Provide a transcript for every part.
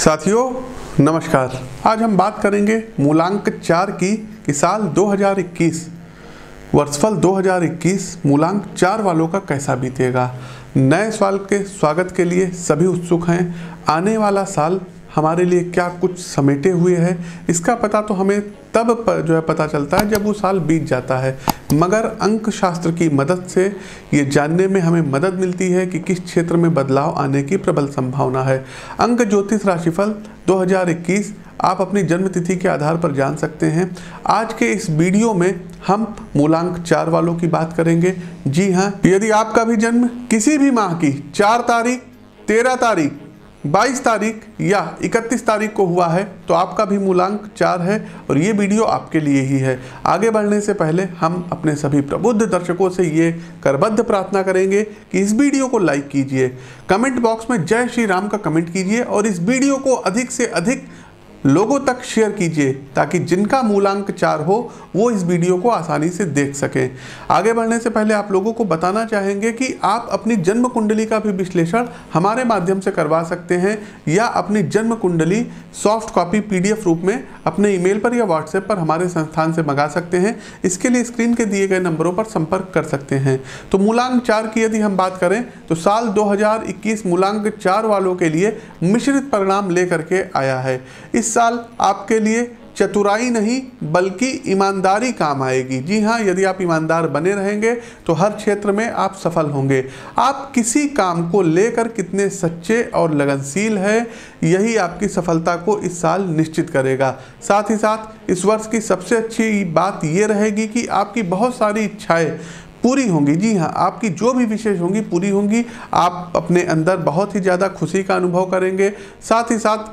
साथियों नमस्कार। आज हम बात करेंगे मूलांक 4 की कि साल 2021 वर्षफल 2021 मूलांक 4 वालों का कैसा बीतेगा। नए साल के स्वागत के लिए सभी उत्सुक हैं। आने वाला साल हमारे लिए क्या कुछ समेटे हुए है, इसका पता तो हमें तब पता चलता है जब वो साल बीत जाता है, मगर अंक शास्त्र की मदद से ये जानने में हमें मदद मिलती है कि किस क्षेत्र में बदलाव आने की प्रबल संभावना है। अंक ज्योतिष राशिफल 2021 आप अपनी जन्म तिथि के आधार पर जान सकते हैं। आज के इस वीडियो में हम मूलांक 4 वालों की बात करेंगे। जी हाँ, यदि आपका भी जन्म किसी भी माह की 4 तारीख, 13 तारीख, 22 तारीख या 31 तारीख को हुआ है तो आपका भी मूलांक 4 है और ये वीडियो आपके लिए ही है। आगे बढ़ने से पहले हम अपने सभी प्रबुद्ध दर्शकों से ये करबद्ध प्रार्थना करेंगे कि इस वीडियो को लाइक कीजिए, कमेंट बॉक्स में जय श्री राम का कमेंट कीजिए और इस वीडियो को अधिक से अधिक लोगों तक शेयर कीजिए ताकि जिनका मूलांक 4 हो वो इस वीडियो को आसानी से देख सकें। आगे बढ़ने से पहले आप लोगों को बताना चाहेंगे कि आप अपनी जन्म कुंडली का भी विश्लेषण हमारे माध्यम से करवा सकते हैं या अपनी जन्म कुंडली सॉफ्ट कॉपी PDF रूप में अपने ईमेल पर या व्हाट्सएप पर हमारे संस्थान से मंगा सकते हैं। इसके लिए स्क्रीन के दिए गए नंबरों पर संपर्क कर सकते हैं। तो मूलांक 4 की यदि हम बात करें तो साल 2021 मूलांक 4 वालों के लिए मिश्रित परिणाम लेकर के आया है। इस साल आपके लिए चतुराई नहीं बल्कि ईमानदारी काम आएगी। जी हाँ, यदि आप ईमानदार बने रहेंगे तो हर क्षेत्र में आप सफल होंगे। आप किसी काम को लेकर कितने सच्चे और लगनशील हैं, यही आपकी सफलता को इस साल निश्चित करेगा। साथ ही साथ इस वर्ष की सबसे अच्छी बात यह रहेगी कि आपकी बहुत सारी इच्छाएं पूरी होंगी। जी हाँ, आपकी जो भी विशेष होंगी पूरी होंगी। आप अपने अंदर बहुत ही ज़्यादा खुशी का अनुभव करेंगे। साथ ही साथ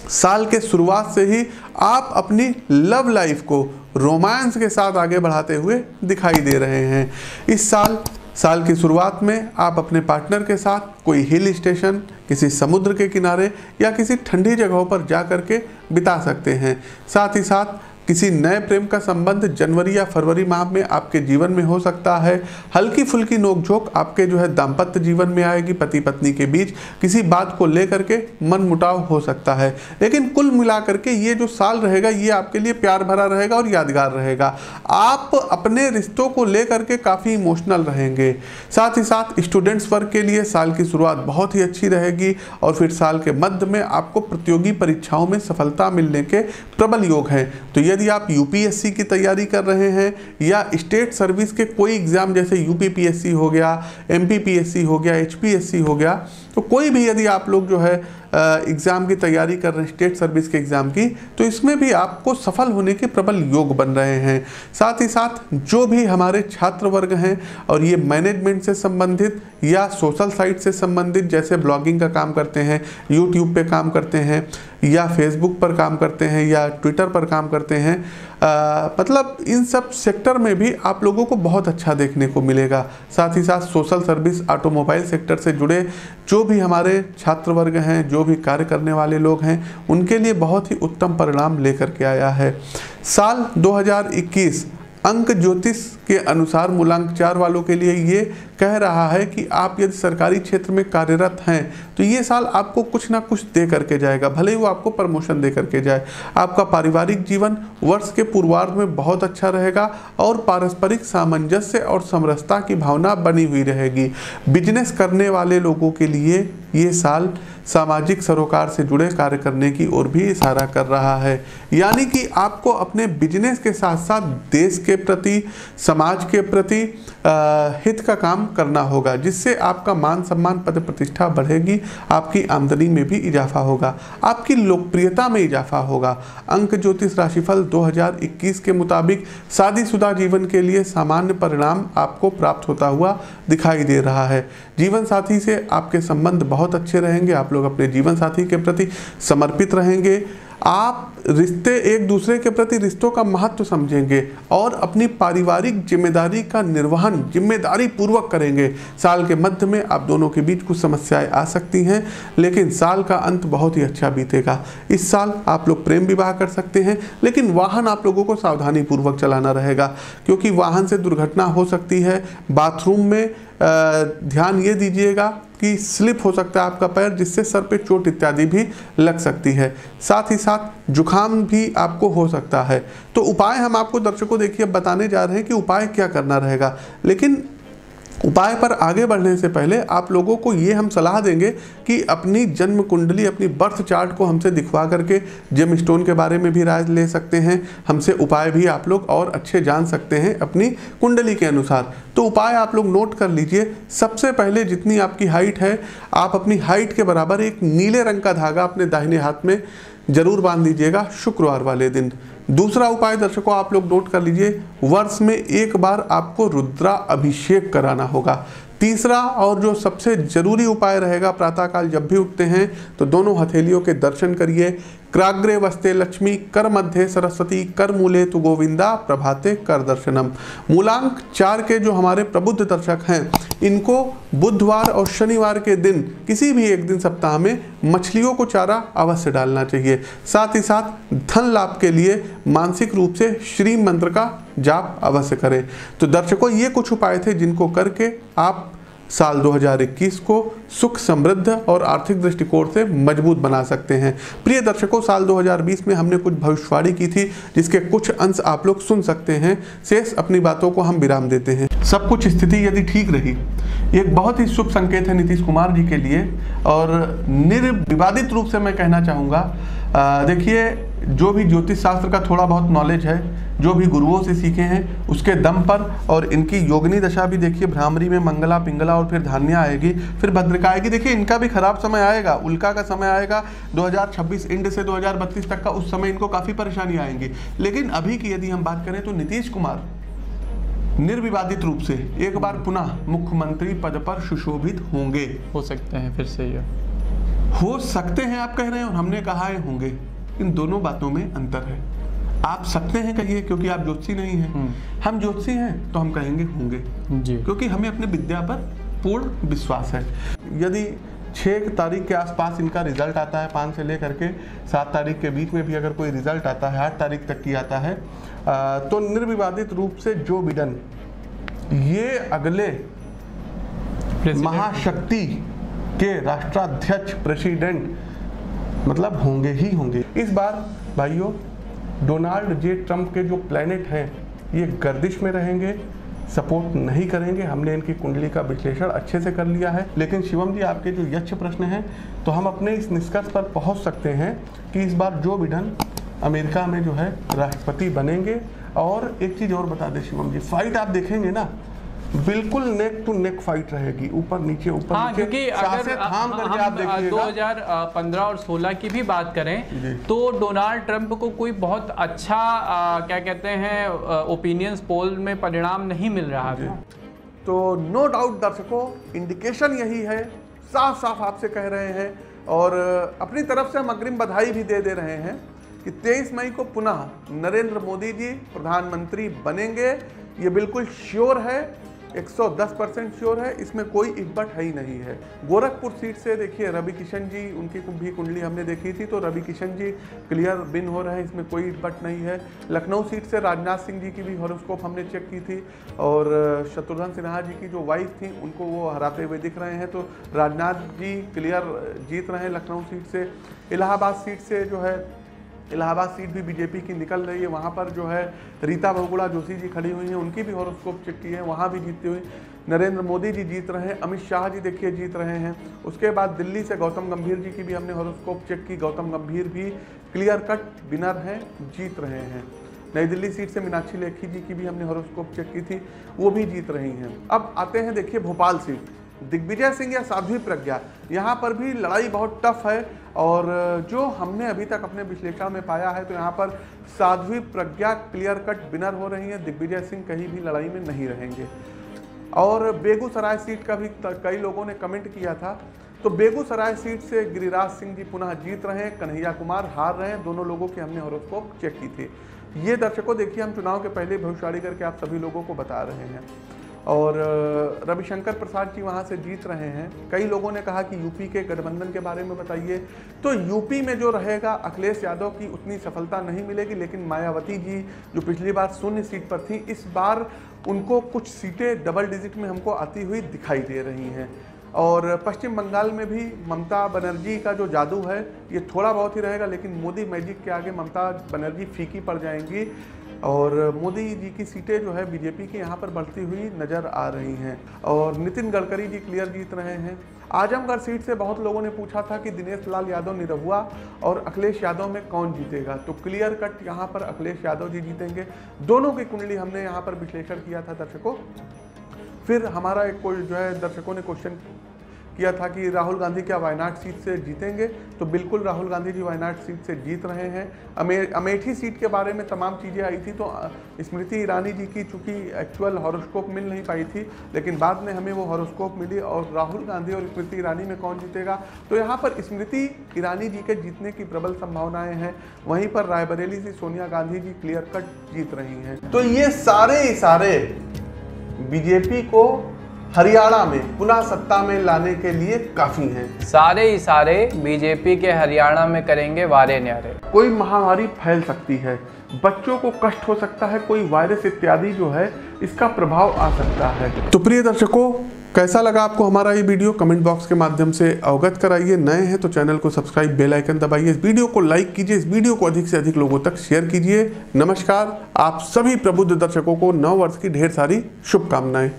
साल के शुरुआत से ही आप अपनी लव लाइफ को रोमांस के साथ आगे बढ़ाते हुए दिखाई दे रहे हैं। इस साल की शुरुआत में आप अपने पार्टनर के साथ कोई हिल स्टेशन, किसी समुद्र के किनारे या किसी ठंडी जगहों पर जा कर के बिता सकते हैं। साथ ही साथ किसी नए प्रेम का संबंध जनवरी या फरवरी माह में आपके जीवन में हो सकता है। हल्की फुल्की नोकझोंक आपके दाम्पत्य जीवन में आएगी। पति पत्नी के बीच किसी बात को लेकर के मन मुटाव हो सकता है, लेकिन कुल मिलाकर के ये जो साल रहेगा ये आपके लिए प्यार भरा रहेगा और यादगार रहेगा। आप अपने रिश्तों को लेकर के काफ़ी इमोशनल रहेंगे। साथ ही साथ स्टूडेंट्स वर्ग के लिए साल की शुरुआत बहुत ही अच्छी रहेगी और फिर साल के मध्य में आपको प्रतियोगी परीक्षाओं में सफलता मिलने के प्रबल योग हैं। तो यदि आप UPSC की तैयारी कर रहे हैं या स्टेट सर्विस के कोई एग्जाम जैसे UPPSC हो गया, MPPSC हो गया, HPSC हो गया, तो कोई भी यदि आप लोग एग्ज़ाम की तैयारी कर रहे हैं स्टेट सर्विस के एग्ज़ाम की, तो इसमें भी आपको सफल होने के प्रबल योग बन रहे हैं। साथ ही साथ जो भी हमारे छात्र वर्ग हैं और ये मैनेजमेंट से संबंधित या सोशल साइट से संबंधित, जैसे ब्लॉगिंग का काम करते हैं, यूट्यूब पे काम करते हैं या फेसबुक पर काम करते हैं या ट्विटर पर काम करते हैं, मतलब इन सब सेक्टर में भी आप लोगों को बहुत अच्छा देखने को मिलेगा। साथ ही साथ सोशल सर्विस, ऑटोमोबाइल सेक्टर से जुड़े जो भी हमारे छात्र वर्ग हैं, जो भी कार्य करने वाले लोग हैं, उनके लिए बहुत ही उत्तम परिणाम लेकर के आया है। साल 2021 अंक ज्योतिष के अनुसार मूलांक 4 वालों के लिए ये कह रहा है कि आप यदि सरकारी क्षेत्र में कार्यरत हैं तो ये साल आपको कुछ ना कुछ दे करके जाएगा, भले ही वो आपको प्रमोशन दे करके जाए। आपका पारिवारिक जीवन वर्ष के पूर्वार्ध में बहुत अच्छा रहेगा और पारस्परिक सामंजस्य और समरसता की भावना बनी हुई रहेगी। बिजनेस करने वाले लोगों के लिए ये साल सामाजिक सरोकार से जुड़े कार्य करने की ओर भी इशारा कर रहा है, यानी कि आपको अपने बिजनेस के साथ साथ देश के प्रति, समाज के प्रति हित का काम करना होगा, जिससे आपका मान सम्मान, पद प्रतिष्ठा बढ़ेगी, आपकी आमदनी में भी इजाफा होगा, आपकी लोकप्रियता में इजाफा होगा। अंक ज्योतिष राशिफल 2021 के मुताबिक शादीशुदा जीवन के लिए सामान्य परिणाम आपको प्राप्त होता हुआ दिखाई दे रहा है। जीवन साथी से आपके संबंध बहुत अच्छे रहेंगे। आप लोग अपने जीवन साथी के प्रति समर्पित रहेंगे। आप रिश्ते, एक दूसरे के प्रति रिश्तों का महत्व समझेंगे और अपनी पारिवारिक जिम्मेदारी का निर्वहन जिम्मेदारी पूर्वक करेंगे। साल के मध्य में आप दोनों के बीच कुछ समस्याएं आ सकती हैं, लेकिन साल का अंत बहुत ही अच्छा बीतेगा। इस साल आप लोग प्रेम विवाह कर सकते हैं, लेकिन वाहन आप लोगों को सावधानी पूर्वक चलाना रहेगा, क्योंकि वाहन से दुर्घटना हो सकती है। बाथरूम में ध्यान ये दीजिएगा कि स्लिप हो सकता है आपका पैर, जिससे सर पे चोट इत्यादि भी लग सकती है। साथ ही साथ जुखाम भी आपको हो सकता है। तो उपाय हम आपको दर्शकों देखिए बताने जा रहे हैं कि उपाय क्या करना रहेगा। लेकिन उपाय पर आगे बढ़ने से पहले आप लोगों को ये हम सलाह देंगे कि अपनी जन्म कुंडली, अपनी बर्थ चार्ट को हमसे दिखवा करके जेम स्टोन के बारे में भी राय ले सकते हैं। हमसे उपाय भी आप लोग और अच्छे जान सकते हैं अपनी कुंडली के अनुसार। तो उपाय आप लोग नोट कर लीजिए। सबसे पहले जितनी आपकी हाइट है, आप अपनी हाइट के बराबर एक नीले रंग का धागा अपने दाहिने हाथ में जरूर बांध लीजिएगा शुक्रवार वाले दिन। दूसरा उपाय दर्शकों आप लोग नोट कर लीजिए, वर्ष में एक बार आपको रुद्रा अभिषेक कराना होगा। तीसरा और जो सबसे जरूरी उपाय रहेगा, प्रातःकाल जब भी उठते हैं तो दोनों हथेलियों के दर्शन करिए। क्राग्रे वस्ते लक्ष्मी, कर मध्य सरस्वती, कर मूले तु गोविंदा, प्रभाते कर दर्शनम। मूलांक 4 के जो हमारे प्रबुद्ध दर्शक हैं, इनको बुधवार और शनिवार के दिन किसी भी एक दिन सप्ताह में मछलियों को चारा अवश्य डालना चाहिए। साथ ही साथ धन लाभ के लिए मानसिक रूप से श्री मंत्र का जाप अवश्य करें। तो दर्शकों ये कुछ उपाय थे जिनको करके आप साल 2021 को सुख, समृद्ध और आर्थिक दृष्टिकोण से मजबूत बना सकते हैं। प्रिय दर्शकों, साल 2020 में हमने कुछ भविष्यवाणी की थी जिसके कुछ अंश आप लोग सुन सकते हैं। शेष अपनी बातों को हम विराम देते हैं। सब कुछ स्थिति यदि ठीक रही, एक बहुत ही शुभ संकेत है नीतीश कुमार जी के लिए। और निर्विवादित रूप से मैं कहना चाहूँगा, देखिए जो भी ज्योतिष शास्त्र का थोड़ा बहुत नॉलेज है, जो भी गुरुओं से सीखे हैं उसके दम पर, और इनकी योगिनी दशा भी देखिए, भ्रामरी में मंगला, पिंगला और फिर धान्या आएगी, फिर भद्रिका आएगी। देखिए इनका भी खराब समय आएगा, उल्का का समय आएगा 2026 एंड से 2032 तक का। उस समय इनको काफ़ी परेशानी आएंगी। लेकिन अभी की यदि हम बात करें तो नीतीश कुमार निर्विवादित रूप से एक बार पुनः मुख्यमंत्री पद पर सुशोभित होंगे। हो सकते हैं, फिर से ये हो सकते हैं आप कह रहे हैं और हमने कहा है होंगे। इन दोनों बातों में अंतर है। आप सकते हैं कहिए क्योंकि आप ज्योतिषी नहीं हैं, हम ज्योतिषी हैं तो हम कहेंगे होंगे जी, क्योंकि हमें अपने विद्या पर पूर्ण विश्वास है। यदि 6 तारीख के आसपास इनका रिजल्ट आता है, 5 से लेकर के 7 तारीख के बीच में भी अगर कोई रिजल्ट आता है, 8 तारीख तक की आता है, तो निर्विवादित रूप से जो बिडेन ये अगले महाशक्ति के राष्ट्राध्यक्ष, प्रेसिडेंट मतलब होंगे ही होंगे। इस बार भाइयों डोनाल्ड जे ट्रंप के जो प्लैनेट हैं ये गर्दिश में रहेंगे, सपोर्ट नहीं करेंगे। हमने इनकी कुंडली का विश्लेषण अच्छे से कर लिया है। लेकिन शिवम जी, आपके जो यक्ष प्रश्न हैं, तो हम अपने इस निष्कर्ष पर पहुंच सकते हैं कि इस बार जो बिडेन अमेरिका में जो है राष्ट्रपति बनेंगे। और एक चीज़ और बता दें शिवम जी, फाइट आप देखेंगे ना, बिल्कुल नेक टू नेक फाइट रहेगी, ऊपर नीचे ऊपर नीचे। क्योंकि अगर हम 2015 और 16 की भी बात करें तो डोनाल्ड ट्रंप को कोई बहुत अच्छा क्या कहते हैं ओपिनियंस पोल में परिणाम नहीं मिल रहा था। तो नो डाउट दर्शकों, इंडिकेशन यही है, साफ साफ आपसे कह रहे हैं और अपनी तरफ से हम अग्रिम बधाई भी दे रहे हैं कि 23 मई को पुनः नरेंद्र मोदी जी प्रधानमंत्री बनेंगे। ये बिल्कुल श्योर है, 110% श्योर है, इसमें कोई इब्बट है ही नहीं है। गोरखपुर सीट से देखिए रवि किशन जी, उनकी भी कुंडली हमने देखी थी, तो रवि किशन जी क्लियर विन हो रहे हैं, इसमें कोई इब्बट नहीं है। लखनऊ सीट से राजनाथ सिंह जी की भी हॉरोस्कोप हमने चेक की थी और शत्रुघ्न सिन्हा जी की जो वाइफ थी उनको वो हराते हुए दिख रहे हैं, तो राजनाथ जी क्लियर जीत रहे हैं लखनऊ सीट से। इलाहाबाद सीट से जो है, इलाहाबाद सीट भी बीजेपी की निकल रही है, वहाँ पर जो है रीता बहुगुणा जोशी जी खड़ी हुई हैं, उनकी भी हॉरोस्कोप चेक की है, वहाँ भी जीतती हुई नरेंद्र मोदी जी जीत रहे हैं, अमित शाह जी देखिए जीत रहे हैं। उसके बाद दिल्ली से गौतम गंभीर जी की भी हमने हॉरोस्कोप चेक की, गौतम गंभीर भी क्लियर कट विनर हैं, जीत रहे हैं। नई दिल्ली सीट से मीनाक्षी लेखी जी की भी हमने हॉरोस्कोप चेक की थी, वो भी जीत रही हैं। अब आते हैं देखिए भोपाल सीट, दिग्विजय सिंह या साध्वी प्रज्ञा, यहाँ पर भी लड़ाई बहुत टफ है और जो हमने अभी तक अपने विश्लेषण में पाया है तो यहाँ पर Sadhvi Pragya clear cut winner हो रही है, दिग्विजय सिंह कहीं भी लड़ाई में नहीं रहेंगे। और बेगूसराय सीट का भी कई लोगों ने कमेंट किया था, तो बेगूसराय सीट से गिरिराज सिंह जी पुनः जीत रहे हैं, कन्हैया कुमार हार रहे हैं, दोनों लोगों की हमने हॉरोस्कोप चेक की थी। ये दर्शकों देखिए हम चुनाव के पहले भविष्यवाणी करके आप सभी लोगों को बता रहे हैं। और रविशंकर प्रसाद जी वहाँ से जीत रहे हैं। कई लोगों ने कहा कि यूपी के गठबंधन के बारे में बताइए, तो यूपी में जो रहेगा अखिलेश यादव की उतनी सफलता नहीं मिलेगी, लेकिन मायावती जी जो पिछली बार 0 सीट पर थी, इस बार उनको कुछ सीटें डबल डिजिट में हमको आती हुई दिखाई दे रही हैं। और पश्चिम बंगाल में भी ममता बनर्जी का जो जादू है ये थोड़ा बहुत ही रहेगा, लेकिन मोदी मैजिक के आगे ममता बनर्जी फीकी पड़ जाएंगी और मोदी जी की सीटें जो है बीजेपी की यहाँ पर बढ़ती हुई नज़र आ रही हैं। और नितिन गडकरी जी क्लियर जीत रहे हैं। आजमगढ़ सीट से बहुत लोगों ने पूछा था कि दिनेश लाल यादव निरहुआ और अखिलेश यादव में कौन जीतेगा, तो क्लियर कट यहाँ पर अखिलेश यादव जी जीतेंगे। दोनों की कुंडली हमने यहाँ पर विश्लेषण किया था दर्शकों। फिर हमारा एक कोई जो है दर्शकों ने क्वेश्चन किया था कि राहुल गांधी क्या वायनाड सीट से जीतेंगे, तो बिल्कुल राहुल गांधी जी वायनाड सीट से जीत रहे हैं। अमेठी सीट के बारे में तमाम चीज़ें आई थी, तो स्मृति ईरानी जी की चूँकि एक्चुअल हॉरोस्कोप मिल नहीं पाई थी, लेकिन बाद में हमें वो हॉरोस्कोप मिली। और राहुल गांधी और स्मृति ईरानी में कौन जीतेगा, तो यहाँ पर स्मृति ईरानी जी के जीतने की प्रबल संभावनाएँ हैं। वहीं पर रायबरेली से सोनिया गांधी जी क्लियर कट जीत रही हैं। तो ये सारे बीजेपी को हरियाणा में पुनः सत्ता में लाने के लिए काफी हैं। सारे बीजेपी के हरियाणा में करेंगे वारे न्यारे। कोई महामारी फैल सकती है, बच्चों को कष्ट हो सकता है, कोई वायरस इत्यादि जो है इसका प्रभाव आ सकता है। तो प्रिय दर्शकों, कैसा लगा आपको हमारा ये वीडियो, कमेंट बॉक्स के माध्यम से अवगत कराइए। नए हैं तो चैनल को सब्सक्राइब, बेल आइकन दबाइए, इस वीडियो को लाइक कीजिए, इस वीडियो को अधिक से अधिक लोगों तक शेयर कीजिए। नमस्कार, आप सभी प्रबुद्ध दर्शकों को नव वर्ष की ढेर सारी शुभकामनाएं।